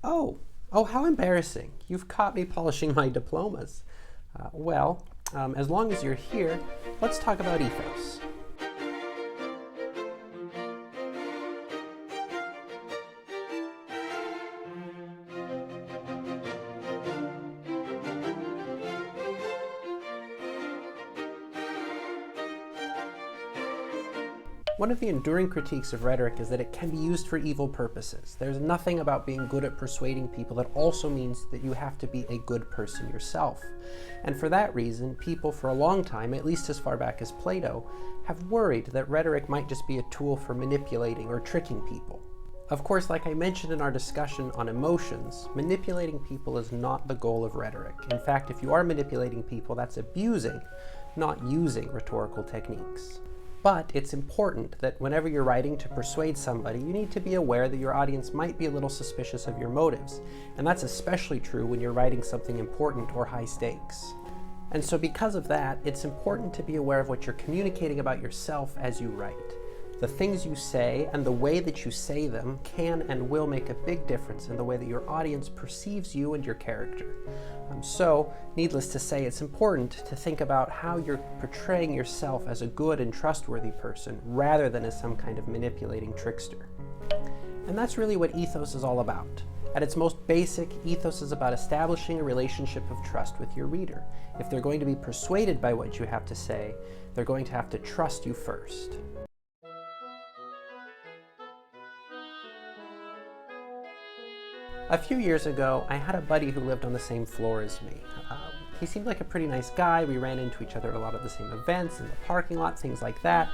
Oh, how embarrassing. You've caught me polishing my diplomas. As long as you're here, let's talk about ethos. One of the enduring critiques of rhetoric is that it can be used for evil purposes. There's nothing about being good at persuading people that also means that you have to be a good person yourself. And for that reason, people for a long time, at least as far back as Plato, have worried that rhetoric might just be a tool for manipulating or tricking people. Of course, like I mentioned in our discussion on emotions, manipulating people is not the goal of rhetoric. In fact, if you are manipulating people, that's abusing, not using rhetorical techniques. But it's important that whenever you're writing to persuade somebody, you need to be aware that your audience might be a little suspicious of your motives. And that's especially true when you're writing something important or high stakes. And so because of that, it's important to be aware of what you're communicating about yourself as you write. The things you say and the way that you say them can and will make a big difference in the way that your audience perceives you and your character. So, needless to say, it's important to think about how you're portraying yourself as a good and trustworthy person rather than as some kind of manipulating trickster. And that's really what ethos is all about. At its most basic, ethos is about establishing a relationship of trust with your reader. If they're going to be persuaded by what you have to say, they're going to have to trust you first. A few years ago, I had a buddy who lived on the same floor as me. He seemed like a pretty nice guy. We ran into each other at a lot of the same events, in the parking lot, things like that.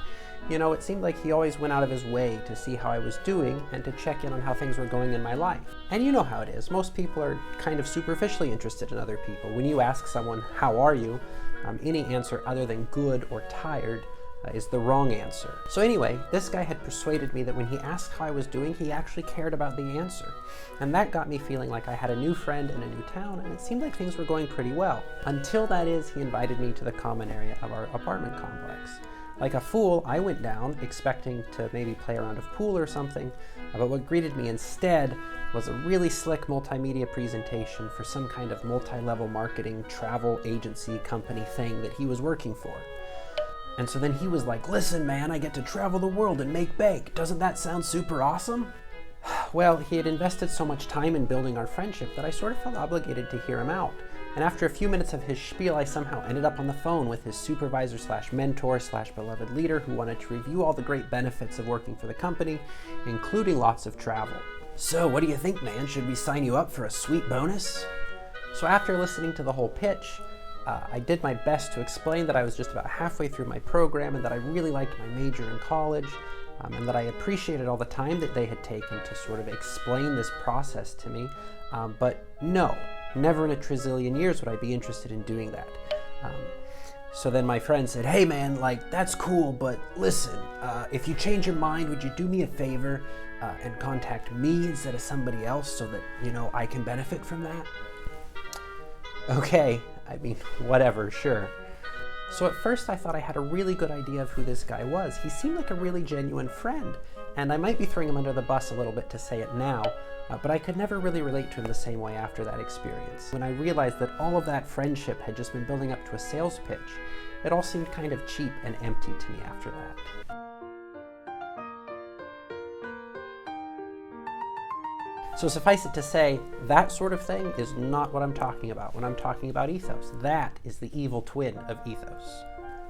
You know, it seemed like he always went out of his way to see how I was doing and to check in on how things were going in my life. And you know how it is. Most people are kind of superficially interested in other people. When you ask someone, "How are you?" Any answer other than good or tired is the wrong answer. So anyway, this guy had persuaded me that when he asked how I was doing, he actually cared about the answer. And that got me feeling like I had a new friend in a new town, and it seemed like things were going pretty well. Until, that is, he invited me to the common area of our apartment complex. Like a fool, I went down, expecting to maybe play a round of pool or something, but what greeted me instead was a really slick multimedia presentation for some kind of multi-level marketing travel agency company thing that he was working for. And so then he was like, "Listen, man, I get to travel the world and make bank. Doesn't that sound super awesome?" Well, he had invested so much time in building our friendship that I sort of felt obligated to hear him out. And after a few minutes of his spiel, I somehow ended up on the phone with his supervisor/mentor/beloved leader who wanted to review all the great benefits of working for the company, including lots of travel. "So, what do you think, man? Should we sign you up for a sweet bonus?" So after listening to the whole pitch, I did my best to explain that I was just about halfway through my program and that I really liked my major in college, and that I appreciated all the time that they had taken to sort of explain this process to me. But no, never in a trizillion years would I be interested in doing that. So then my friend said, "Hey man, like, that's cool, but listen, if you change your mind, would you do me a favor and contact me instead of somebody else so that, you know, I can benefit from that?" Okay, I mean, whatever, sure. So at first I thought I had a really good idea of who this guy was. He seemed like a really genuine friend, and I might be throwing him under the bus a little bit to say it now, but I could never really relate to him the same way after that experience. When I realized that all of that friendship had just been building up to a sales pitch, it all seemed kind of cheap and empty to me after that. So suffice it to say, that sort of thing is not what I'm talking about when I'm talking about ethos. That is the evil twin of ethos.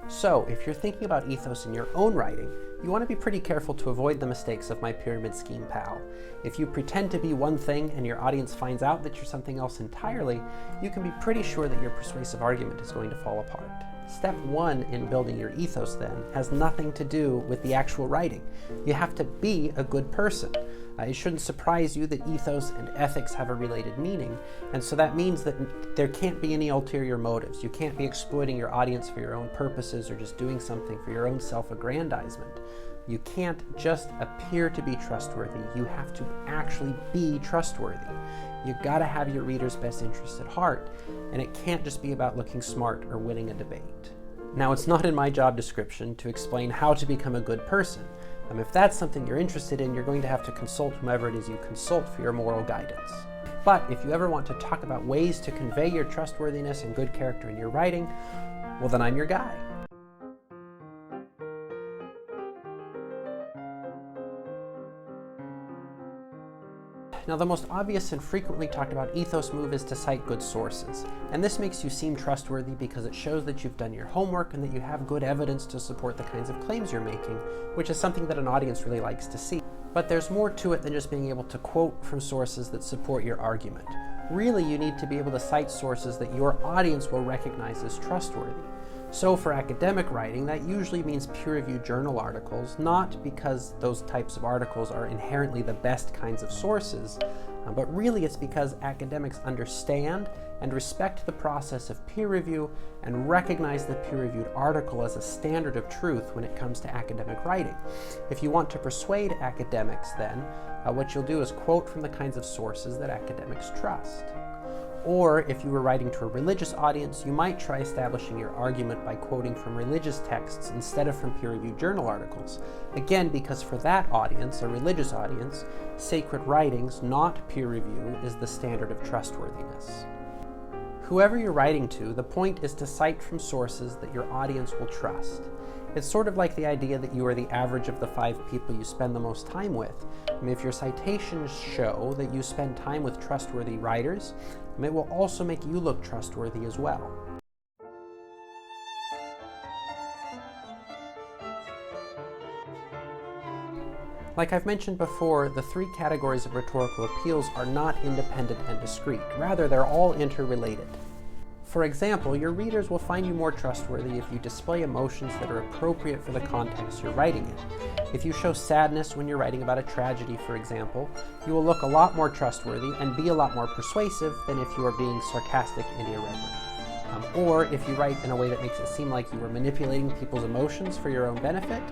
So if you're thinking about ethos in your own writing, you want to be pretty careful to avoid the mistakes of my pyramid scheme pal. If you pretend to be one thing and your audience finds out that you're something else entirely, you can be pretty sure that your persuasive argument is going to fall apart. Step one in building your ethos, then, has nothing to do with the actual writing. You have to be a good person. It shouldn't surprise you that ethos and ethics have a related meaning, and so that means that there can't be any ulterior motives. You can't be exploiting your audience for your own purposes or just doing something for your own self-aggrandizement. You can't just appear to be trustworthy. You have to actually be trustworthy. You gotta have your reader's best interests at heart, and it can't just be about looking smart or winning a debate. Now, it's not in my job description to explain how to become a good person. If that's something you're interested in, you're going to have to consult whomever it is you consult for your moral guidance. But if you ever want to talk about ways to convey your trustworthiness and good character in your writing, well, then I'm your guy. Now, the most obvious and frequently talked about ethos move is to cite good sources. And this makes you seem trustworthy because it shows that you've done your homework and that you have good evidence to support the kinds of claims you're making, which is something that an audience really likes to see. But there's more to it than just being able to quote from sources that support your argument. Really, you need to be able to cite sources that your audience will recognize as trustworthy. So for academic writing, that usually means peer-reviewed journal articles, not because those types of articles are inherently the best kinds of sources, but really it's because academics understand and respect the process of peer review and recognize the peer-reviewed article as a standard of truth when it comes to academic writing. If you want to persuade academics, then what you'll do is quote from the kinds of sources that academics trust. Or if you were writing to a religious audience, you might try establishing your argument by quoting from religious texts instead of from peer-reviewed journal articles. Again, because for that audience, a religious audience, sacred writings, not peer review, is the standard of trustworthiness. Whoever you're writing to, the point is to cite from sources that your audience will trust. It's sort of like the idea that you are the average of the 5 people you spend the most time with. If your citations show that you spend time with trustworthy writers, it will also make you look trustworthy as well. Like I've mentioned before, the 3 categories of rhetorical appeals are not independent and discrete. Rather, they're all interrelated. For example, your readers will find you more trustworthy if you display emotions that are appropriate for the context you're writing in. If you show sadness when you're writing about a tragedy, for example, you will look a lot more trustworthy and be a lot more persuasive than if you are being sarcastic and irreverent. Or if you write in a way that makes it seem like you were manipulating people's emotions for your own benefit,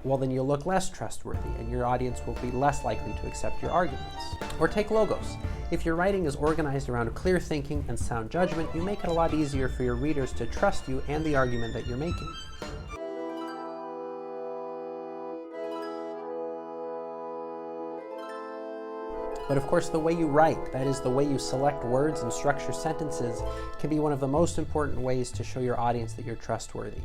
well, then you'll look less trustworthy and your audience will be less likely to accept your arguments. Or take logos. If your writing is organized around clear thinking and sound judgment, you make it a lot easier for your readers to trust you and the argument that you're making. But of course, the way you write, that is, the way you select words and structure sentences, can be one of the most important ways to show your audience that you're trustworthy.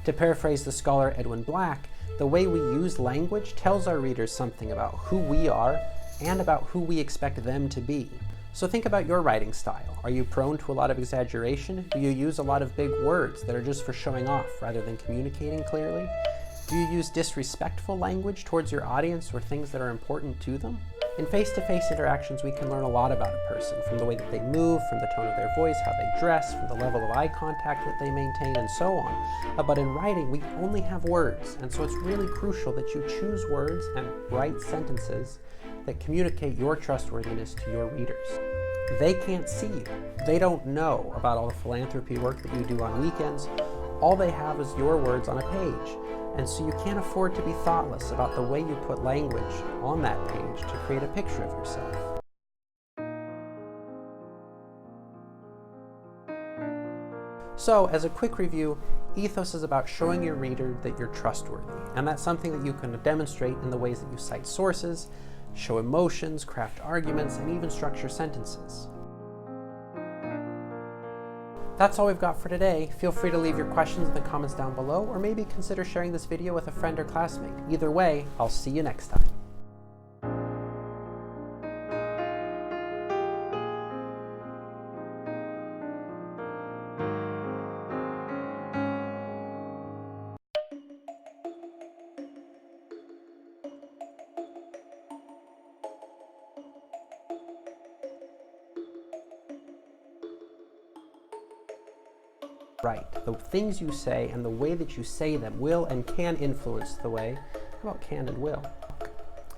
To paraphrase the scholar Edwin Black, the way we use language tells our readers something about who we are and about who we expect them to be. So think about your writing style. Are you prone to a lot of exaggeration? Do you use a lot of big words that are just for showing off rather than communicating clearly? Do you use disrespectful language towards your audience or things that are important to them? In face-to-face interactions, we can learn a lot about a person, from the way that they move, from the tone of their voice, how they dress, from the level of eye contact that they maintain, and so on. But in writing, we only have words, and so it's really crucial that you choose words and write sentences that communicate your trustworthiness to your readers. They can't see you. They don't know about all the philanthropy work that you do on weekends. All they have is your words on a page. And so you can't afford to be thoughtless about the way you put language on that page to create a picture of yourself. So, as a quick review, ethos is about showing your reader that you're trustworthy. And that's something that you can demonstrate in the ways that you cite sources, show emotions, craft arguments, and even structure sentences. That's all we've got for today. Feel free to leave your questions in the comments down below, or maybe consider sharing this video with a friend or classmate. Either way, I'll see you next time. Right. The things you say and the way that you say them will and can influence the way. How about can and will?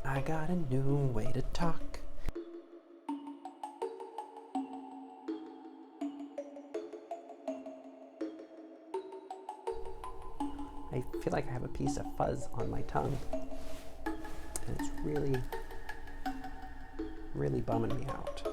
I got a new way to talk. I feel like I have a piece of fuzz on my tongue. And it's really bumming me out.